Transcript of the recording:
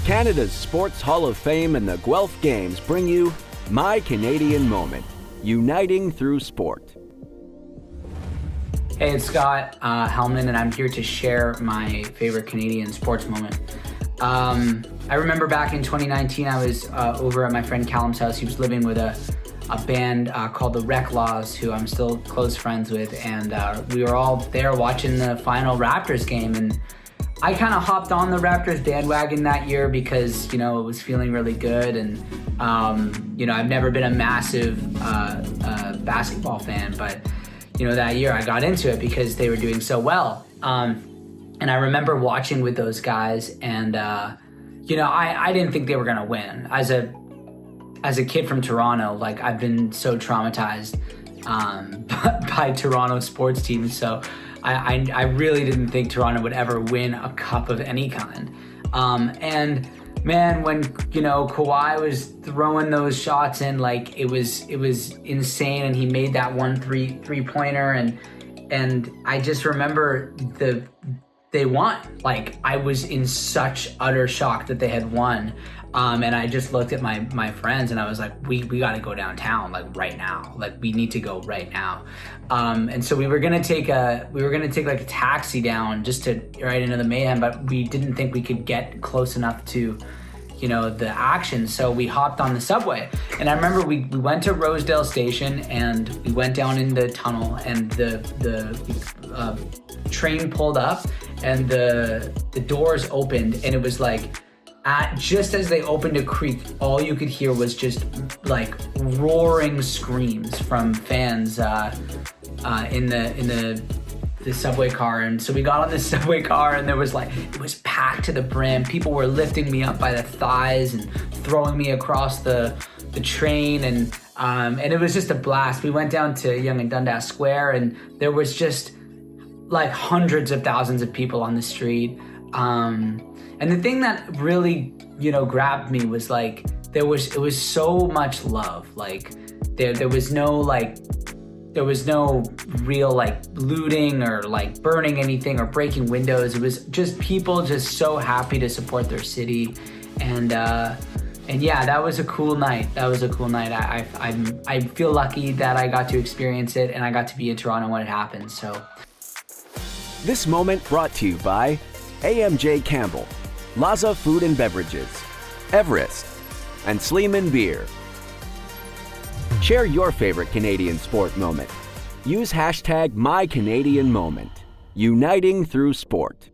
Canada's Sports Hall of Fame and the Guelph Games bring you My Canadian Moment, uniting through sport. Hey, it's Scott Helman, and I'm here to share my favorite Canadian sports moment. I remember back in 2019, I was over at my friend Callum's house. He was living with a band called the Rec Laws, who I'm still close friends with, and we were all there watching the final Raptors game, and I kind of hopped on the Raptors bandwagon that year because, it was feeling really good, and I've never been a massive basketball fan, but that year I got into it because they were doing so well. And I remember watching with those guys, and I didn't think they were gonna win. As a kid from Toronto, I've been so traumatized by Toronto sports teams, so I really didn't think Toronto would ever win a cup of any kind. And man, when Kawhi was throwing those shots in, it was insane, and he made that one three-pointer, and I just remember they won. I was in such utter shock that they had won. And I just looked at my friends, and I was like, we got to go downtown right now. We need to go right now. And so we were gonna take a taxi down just to right into the mayhem, but we didn't think we could get close enough to the action. So we hopped on the subway, and I remember we went to Rosedale Station, and we went down in the tunnel, and the train pulled up, and the doors opened, and it was just as they opened to creak, all you could hear was just roaring screams from fans in the subway car. And so we got on the subway car, and there was it was packed to the brim. People were lifting me up by the thighs and throwing me across the train, and it was just a blast. We went down to Yonge and Dundas Square, and there was just hundreds of thousands of people on the street. And the thing that really, grabbed me was it was so much love. There was no real looting or burning anything or breaking windows. It was just people just so happy to support their city. And yeah, that was a cool night. I feel lucky that I got to experience it, and I got to be in Toronto when it happened. So This moment brought to you by AMJ Campbell, Laza Food and Beverages, Everest, and Sleeman Beer. Share your favorite Canadian sport moment. Use hashtag MyCanadianMoment, uniting through sport.